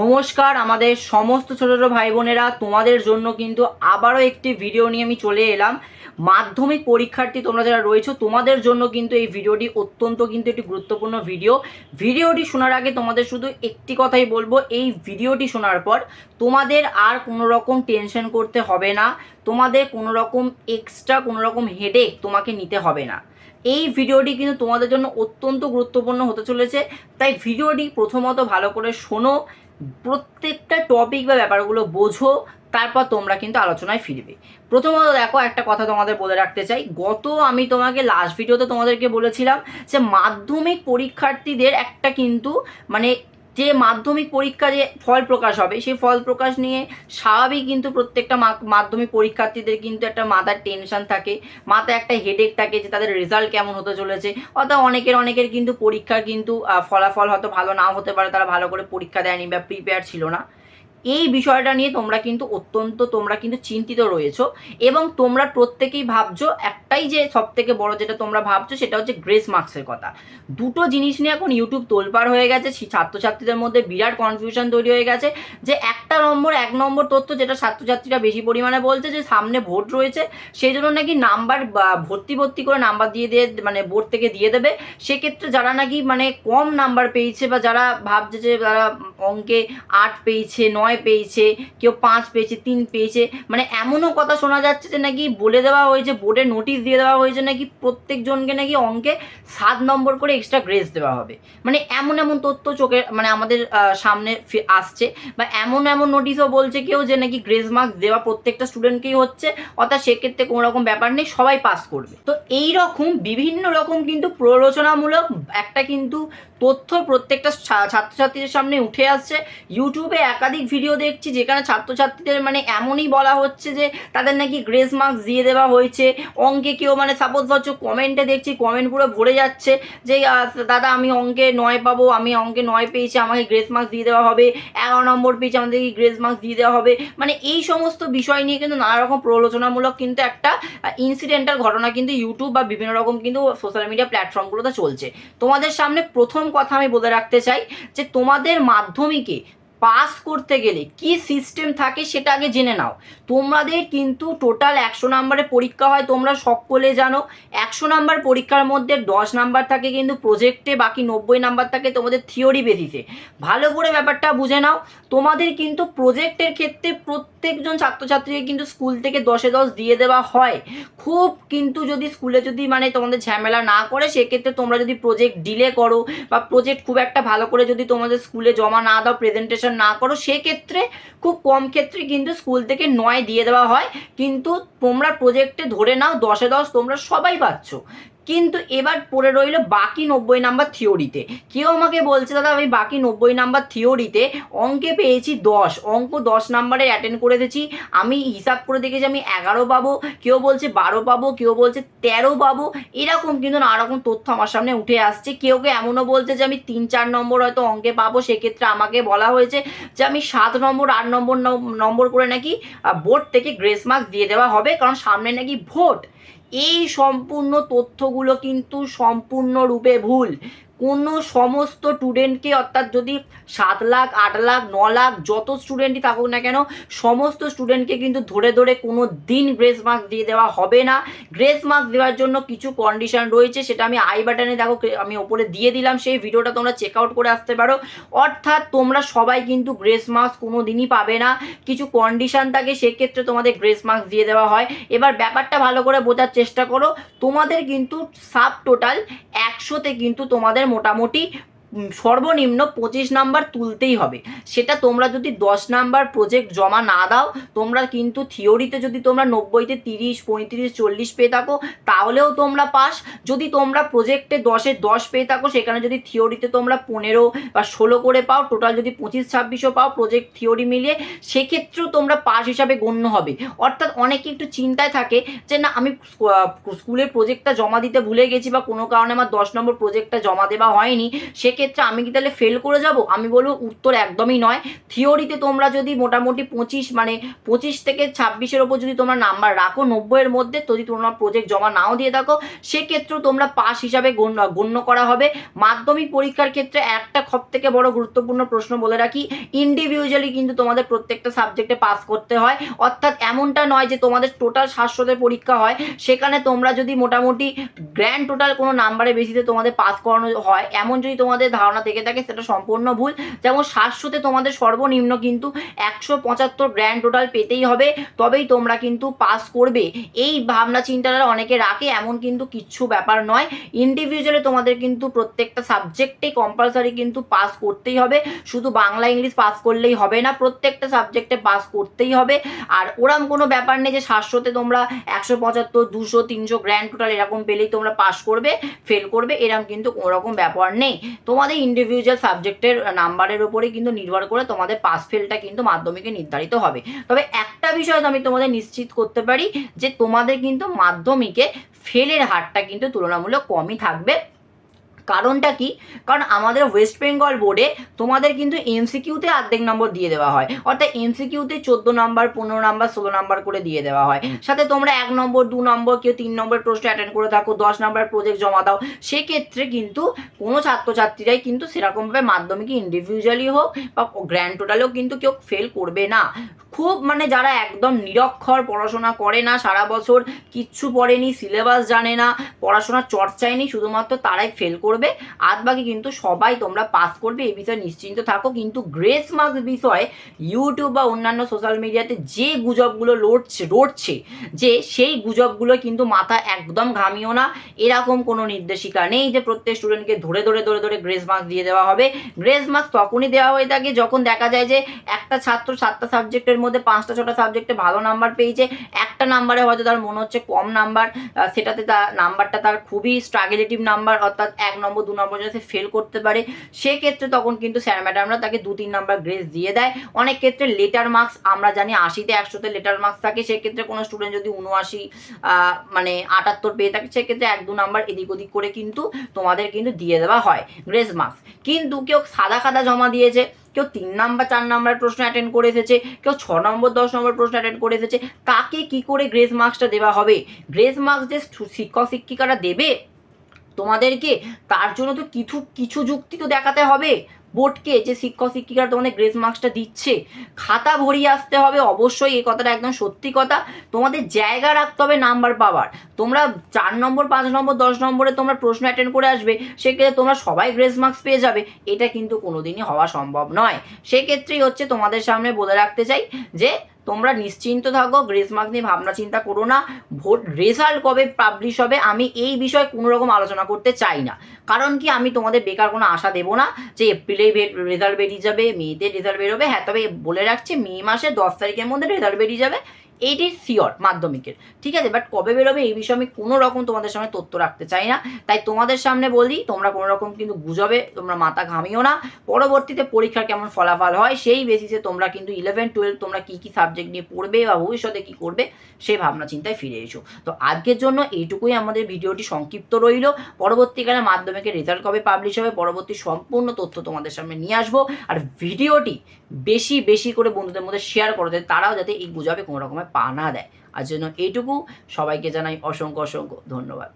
নমস্কার আমাদের সমস্ত ছোট ছোট ভাই বোনেরা, তোমাদের জন্য কিন্তু আবারও একটি ভিডিও নিয়ে আমি চলে এলাম। মাধ্যমিক পরীক্ষার্থী তোমরা যারা রয়েছো তোমাদের জন্য কিন্তু এই ভিডিওটি অত্যন্ত কিন্তু একটি গুরুত্বপূর্ণ ভিডিওটি শোনার আগে তোমাদের শুধু একটি কথাই বলবো, এই ভিডিওটি শোনার পর তোমাদের আর কোনো রকম টেনশন করতে হবে না, তোমাদের কোনো রকম এক্সট্রা কোনো রকম হেডেক তোমাকে নিতে হবে না। এই ভিডিওটি কিন্তু তোমাদের জন্য অত্যন্ত গুরুত্বপূর্ণ হতে চলেছে, তাই ভিডিওটি প্রথমত ভালো করে শোনো, প্রত্যেকটা টপিক বা ব্যাপারগুলো বোঝো, তারপর তোমরা কিন্তু আলোচনায় ফিরবে। প্রথমত দেখো, একটা কথা তোমাদের বলে রাখতে চাই, আমি তোমাকে লাস্ট ভিডিওতে তোমাদেরকে বলেছিলাম যে মাধ্যমিক পরীক্ষার্থীদের একটা কিন্তু মানে যে মাধ্যমিক পরীক্ষা যে ফল প্রকাশ হবে সেই ফল প্রকাশ নিয়ে স্বাভাবিক কিন্তু প্রত্যেকটা মাধ্যমিক পরীক্ষার্থীদের কিন্তু একটা মাথার টেনশন থাকে, মাথায় একটা হেডেক থাকে যে তাদের রেজাল্ট কেমন হতে চলেছে। অর্থাৎ অনেকের কিন্তু পরীক্ষার কিন্তু ফলাফল হয়তো ভালো নাও হতে পারে, তারা ভালো করে পরীক্ষা দেয়নি বা প্রিপেয়ার ছিল না। এই বিষয়টা নিয়ে তোমরা কিন্তু চিন্তিত রয়েছো এবং তোমরা প্রত্যেকেই ভাবছো একটাই, যে সব থেকে বড় যেটা তোমরা ভাবছো সেটা হচ্ছে গ্রেস মার্কসের কথা। দুটো জিনিস নিয়ে এখন ইউটিউব তোলপাড় হয়ে গেছে, ছাত্রছাত্রীদের মধ্যে বিরাট কনফিউশন তৈরি হয়ে গেছে যে এক নম্বর তথ্য যেটা ছাত্রছাত্রীরা বেশি পরিমাণে বলছে যে সামনে ভোট রয়েছে, সেই জন্য নাকি নাম্বার ভর্তি করে নাম্বার দিয়ে মানে বোর্ড থেকে দিয়ে দেবে। সেক্ষেত্রে যারা নাকি মানে কম নাম্বার পেয়েছে বা যারা ভাবছে যে যারা অঙ্কে 8 পেয়েছে, 9 পেয়েছে, কেউ 5 পেয়েছে, 3 পেয়েছে, মানে এমনও কথা শোনা যাচ্ছে যে নাকি বলে দেওয়া হয়েছে, বোর্ডে নোটিশ দিয়ে দেওয়া হয়েছে নাকি প্রত্যেকজনকে নাকি অঙ্কে 7 নম্বর করে এক্সট্রা গ্রেস দেওয়া হবে। মানে এমন তথ্য চোখে মানে আমাদের সামনে আসছে, বা এমন নোটিশও বলছে কেউ যে নাকি গ্রেস মার্কস দেওয়া প্রত্যেকটা স্টুডেন্টকেই হচ্ছে, অর্থাৎ সেক্ষেত্রে কোনো রকম ব্যাপার নেই, সবাই পাস করবে। তো এই রকম বিভিন্ন রকম কিন্তু প্ররোচনামূলক একটা কিন্তু তথ্য প্রত্যেকটা ছাত্রছাত্রীদের সামনে উঠে আসছে। ইউটিউবে একাধিক ভিডিও দেখছি যেখানে ছাত্রছাত্রীদের মানে এমনই বলা হচ্ছে যে তাদের নাকি গ্রেস মার্কস দিয়ে দেওয়া হয়েছে অঙ্কে। কেউ মানে সাপোজ ধরছো কমেন্টে দেখছি, কমেন্ট পুরো ভরে যাচ্ছে যে দাদা আমি অঙ্কে 9 পাবো, আমি অঙ্কে 9 পেয়েছি, আমাকে গ্রেস মার্কস দিয়ে দেওয়া হবে, 11 নম্বর পেয়েছি, আমাদেরকে গ্রেস মার্কস দিয়ে দেওয়া হবে। মানে এই সমস্ত বিষয় নিয়ে কিন্তু নানা রকম প্রলোচনামূলক কিন্তু একটা ইনসিডেন্টাল ঘটনা কিন্তু ইউটিউব বা বিভিন্ন রকম কিন্তু সোশ্যাল মিডিয়া প্ল্যাটফর্মগুলোতে চলছে। তোমাদের সামনে প্রথম কথা আমি বলে রাখতে চাই যে তোমাদের মাধ্যমিকে পাস করতে গেলে কি সিস্টেম থাকে সেটা আগে জেনে নাও। তোমাদের কিন্তু টোটাল 100 নাম্বারের পরীক্ষা হয়, তোমরা সকলে জানো। 100 নাম্বার পরীক্ষার মধ্যে 10 নাম্বার থাকে কিন্তু প্রজেক্টে, বাকি 90 নাম্বার থাকে তোমাদের থিওরি বেসিসে। ভালো করে ব্যাপারটা বুঝে নাও। তোমাদের কিন্তু প্রজেক্টের ক্ষেত্রে প্রত্যেকজন ছাত্রছাত্রীকে কিন্তু স্কুল থেকে 10-এ 10 দিয়ে দেওয়া হয়। খুব কিন্তু যদি স্কুলে যদি মানে তোমাদের ঝামেলা না করে, সেক্ষেত্রে তোমরা যদি প্রজেক্ট ডিলে করো বা প্রজেক্ট খুব একটা ভালো করে যদি তোমাদের স্কুলে জমা না দাও, প্রেজেন্টেশন না করো, সেক্ষেত্রে খুব কম ক্ষেত্রে কিন্তু স্কুল থেকে 9 দিয়ে দেওয়া হয়। কিন্তু তোমরা প্রজেক্টে ধরে নাও 10-এ 10 তোমরা সবাই পাচ্ছ। কিন্তু এবার পড়ে রইল বাকি 90 নাম্বার থিওরিতে। কেউ আমাকে বলছে দাদা আমি বাকি 90 নাম্বার থিওরিতে অঙ্কে পেয়েছি 10, অঙ্ক 10 নাম্বারে অ্যাটেন্ড করে এসেছি, আমি হিসাব করে দেখেছি আমি 11 পাবো, কেউ বলছে 12 পাবো, কেউ বলছে 13 পাবো। এরকম কিন্তু নানা রকম তথ্য আমার সামনে উঠে আসছে। কেউ এমনও বলছে যে আমি 3-4 নম্বর হয়তো অঙ্কে পাবো, সেক্ষেত্রে আমাকে বলা হয়েছে যে আমি 7 নম্বর 8 নম্বর করে নাকি বোর্ড থেকে গ্রেস মার্কস দিয়ে দেওয়া হবে, কারণ সামনে নাকি ভোট। এই সম্পূর্ণ তথ্যগুলো কিন্তু সম্পূর্ণরূপে ভুল। কোনো সমস্ত স্টুডেন্টকে, অর্থাৎ যদি 7 লাখ 8 লাখ 9 লাখ যত স্টুডেন্টই থাকুক না কেন, সমস্ত স্টুডেন্টকে কিন্তু ধরে কোনো দিন গ্রেস মার্কস দিয়ে দেওয়া হবে না। গ্রেস মার্কস দেওয়ার জন্য কিছু কন্ডিশন রয়েছে, সেটা আমি আই বাটনে দেখো আমি ওপরে দিয়ে দিলাম, সেই ভিডিওটা তোমরা চেক আউট করে আসতে পারো। অর্থাৎ তোমরা সবাই কিন্তু গ্রেস মার্কস কোনো দিনই পাবে না, কিছু কন্ডিশন থাকে, সেক্ষেত্রে তোমাদের গ্রেস মার্কস দিয়ে দেওয়া হয়। এবার ব্যাপারটা ভালো করে বোঝার চেষ্টা করো। তোমাদের কিন্তু সাব টোটাল 100-তে কিন্তু তোমাদের মোটামুটি সর্বনিম্ন 25 নাম্বার তুলতেই হবে। সেটা তোমরা যদি 10 নাম্বার প্রজেক্ট জমা না দাও, তোমরা কিন্তু থিওরিতে যদি তোমরা 90-তে 30, 35, 40 পেয়ে থাকো তাহলেও তোমরা পাস। যদি তোমরা প্রজেক্টে 10-এ 10 পেয়ে থাকো, সেখানে যদি থিওরিতে তোমরা 15 বা 16 করে পাও, টোটাল যদি 25-26ও পাও প্রজেক্ট থিওরি মিলিয়ে, সেক্ষেত্রেও তোমরা পাস হিসাবে গণ্য হবে। অর্থাৎ অনেকে একটু চিন্তায় থাকে যে না আমি স্কুলের প্রজেক্টটা জমা দিতে ভুলে গেছি বা কোনো কারণে আমার 10 নম্বর প্রজেক্টটা জমা দেওয়া হয়নি, সেক্ষেত্রে সেক্ষেত্রে আমি কি তাহলে ফেল করে যাব? আমি বলবো উত্তর একদমই নয়। থিওরিতে তোমরা যদি মোটামুটি 25 থেকে 26-এর ওপর যদি তোমরা নাম্বার রাখো 90-এর মধ্যে, যদি তোমরা প্রজেক্ট জমা নাও দিয়ে থাকো সেক্ষেত্রেও তোমরা পাস হিসাবে গণ্য করা হবে। মাধ্যমিক পরীক্ষার ক্ষেত্রে একটা সবথেকে বড় গুরুত্বপূর্ণ প্রশ্ন বলে রাখি, ইন্ডিভিজুয়ালি কিন্তু তোমাদের প্রত্যেকটা সাবজেক্টে পাস করতে হয়। অর্থাৎ এমনটা নয় যে তোমাদের টোটাল 700-তে পরীক্ষা হয়, সেখানে তোমরা যদি মোটামুটি গ্র্যান্ড টোটাল কোনো নাম্বারের বেশিতে তোমাদের পাস করানো হয়, এমন যদি তোমাদের ধারণা থেকে থাকে সেটা সম্পূর্ণ ভুল। যেমন 700-তে তোমাদের সর্বনিম্ন কিন্তু 175 গ্র্যান্ড টোটাল পেতেই হবে, তবেই তোমরা কিন্তু পাস করবে। এই ভাবনা চিন্তাটা অনেকে রাখে, এমন কিন্তু কিচ্ছু ব্যাপার নয়। ইন্ডিভিজুয়ালি তোমাদের কিন্তু প্রত্যেকটা সাবজেক্টে কম্পালসারি কিন্তু পাস করতেই হবে। শুধু বাংলা ইংলিশ পাস করলেই হবে না, প্রত্যেকটা সাবজেক্টে পাস করতেই হবে। আর ওরম কোনো ব্যাপার নেই যে 700-তে তোমরা 175, 200, 300 গ্র্যান্ড টোটাল এরকম পেলেই তোমরা পাস করবে, ফেল করবে, এরকম কিন্তু কোনোরকম ব্যাপার নেই। তোমাদের ইন্ডিভিজুয়াল সাবজেক্টের নাম্বারের উপরে কিন্তু নির্ভর করে তোমাদের পাস ফেলটা কিন্তু মাধ্যমিকে নির্ধারিত হবে। তবে একটা বিষয় তো আমি তোমাদের নিশ্চিত করতে পারি যে তোমাদের কিন্তু মাধ্যমিকে ফেলের হারটা কিন্তু তুলনামূলক কমই থাকবে। কারণটা কি? কারণ আমাদের ওয়েস্ট বেঙ্গল বোর্ডে তোমাদের কিন্তু এমসিকিউতে অর্ধেক নম্বর দিয়ে দেওয়া হয়, অর্থাৎ এমসিকিউতে 14 নাম্বার, 15 নাম্বার, 16 নাম্বার করে দিয়ে দেওয়া হয়। সাথে তোমরা 1 নম্বর, 2 নম্বর, কেউ 3 নম্বর প্রশ্ন অ্যাটেন্ড করে থাকো, 10 নাম্বার প্রজেক্ট জমা দাও, সেক্ষেত্রে কিন্তু কোনো ছাত্রছাত্রীরাই কিন্তু সেরকমভাবে মাধ্যমিকে ইন্ডিভিজুয়ালি হোক বা গ্র্যান্ড টোটালেও কিন্তু কেউ ফেল করবে না। খুব যারা একদম নিরক্ষর, পড়াশোনা করে না, সারা বছর কিচ্ছু পড়েনি, সিলেবাস জানে না, পড়াশোনার চর্চাই নেই, শুধুমাত্র তারাই ফেল করবে। আর বাকি কিন্তু সবাই তোমরা পাস করবে, এই বিষয়ে নিশ্চিন্ত থাকো। কিন্তু গ্রেস মার্কস বিষয়ে ইউটিউব বা অন্যান্য সোশ্যাল মিডিয়াতে যে গুজবগুলো রটছে যে সেই গুজবগুলো কিন্তু মাথা একদম ঘামিও না। এরকম কোনো নির্দেশিকা নেই যে প্রত্যেক স্টুডেন্টকে ধরে গ্রেস মার্কস দিয়ে দেওয়া হবে। গ্রেস মার্কস তখনই দেওয়া হয়ে থাকে যখন দেখা যায় যে একটা ছাত্র 7টা সাবজেক্টের মধ্যে 5টা 6টা সাবজেক্টে ভালো নাম্বার পেয়েছে, একটা নাম্বারে হয়তো তার মনে হচ্ছে কম নাম্বার, সেটাতে তার নাম্বারটা তার খুবই স্ট্রাগলেটিভ নাম্বার, অর্থাৎ 1 নম্বর 2 নম্বর যদি ফেল করতে পারে, সেক্ষেত্রে তখন কিন্তু স্যার ম্যাডামরা তাকে 2-3 নাম্বার গ্রেস দিয়ে দেয়। অনেক ক্ষেত্রে লেটার মার্কস আমরা জানি 80-তে 100-তে লেটার মার্কস থাকে, সেক্ষেত্রে কোনো স্টুডেন্ট যদি 79 78 পেয়ে থাকে, সেক্ষেত্রে 1-2 নাম্বার এদিক ওদিক করে কিন্তু তোমাদের কিন্তু দিয়ে দেওয়া হয় গ্রেস মার্কস। কিন্তু কেউ সাদা খাতা জমা দিয়েছে, কেউ 3 নাম্বার 4 নাম্বার প্রশ্ন অ্যাটেন্ড করে এসেছে, কেউ 6 নম্বর 10 নম্বর প্রশ্ন অ্যাটেন্ড করে এসেছে, তাকে কি করে গ্রেস মার্কসটা দেওয়া হবে? গ্রেস মার্কস যে শিক্ষক শিক্ষিকারা দেবে তোমাদেরকে, তার জন্য তো কিছু যুক্তি তো দেখাতে হবে বোর্ডকে যে শিক্ষক শিক্ষিকারা তোমাদের গ্রেস মার্কসটা দিচ্ছে। খাতা ভরিয়ে আসতে হবে, অবশ্যই এই কথাটা একদম সত্যি কথা। তোমাদের জায়গা রাখতে হবে নাম্বার পাওয়ার। তোমরা 4 নম্বর 5 নম্বর 10 নম্বরে তোমরা প্রশ্ন অ্যাটেন্ড করে আসবে, সেক্ষেত্রে তোমরা সবাই গ্রেস মার্কস পেয়ে যাবে, এটা কিন্তু কোনোদিনই হওয়া সম্ভব নয়। সেক্ষেত্রেই হচ্ছে তোমাদের সামনে বলে রাখতে চাই যে তোমরা নিশ্চিন্ত থাকো, গ্রেস মার্কস নিয়ে ভাবনা চিন্তা করো না। ভোট রেজাল্ট কবে পাবলিশ হবে আমি এই বিষয়ে কোনো রকম আলোচনা করতে চাই না। কারণ কি, আমি তোমাদের বেকার কোনো আশা দেবো না যে এপ্রিলেই রেজাল্ট বেরিয়ে যাবে, মেতে রেজাল্ট বেরোবে। হ্যাঁ, তবে বলে রাখছি মে মাসের 10 তারিখের মধ্যে রেজাল্ট বেরিয়ে যাবে, এইটি শিওর মাধ্যমিকের, ঠিক আছে। বাট কবে বেরোবে এই বিষয়ে আমি কোনো রকম তোমাদের সামনে তথ্য রাখতে চাই না। তাই তোমাদের সামনে বলি, তোমরা কোনো রকম কিন্তু গুজবে তোমরা মাথা ঘামিও না। পরবর্তীতে পরীক্ষার কেমন ফলাফল হয় সেই বেসিসে তোমরা কিন্তু 11-12 তোমরা কী কী সাবজেক্ট নিয়ে পড়বে বা ভবিষ্যতে কী করবে সেই ভাবনা চিন্তায় ফিরে এসো। তো আজকের জন্য এইটুকুই আমাদের ভিডিওটি সংক্ষিপ্ত রইল। পরবর্তীকালে মাধ্যমিকের রেজাল্ট কবে পাবলিশ হবে, পরবর্তী সম্পূর্ণ তথ্য তোমাদের সামনে নিয়ে আসবো। আর ভিডিওটি বেশি করে বন্ধুদের মধ্যে শেয়ার করো, যাতে তারাও যাতে এই গুজবে কোনো রকমের পা না দেয়। আজ জন্য এইটুকু, সবাইকে জানাই অসংখ্য ধন্যবাদ।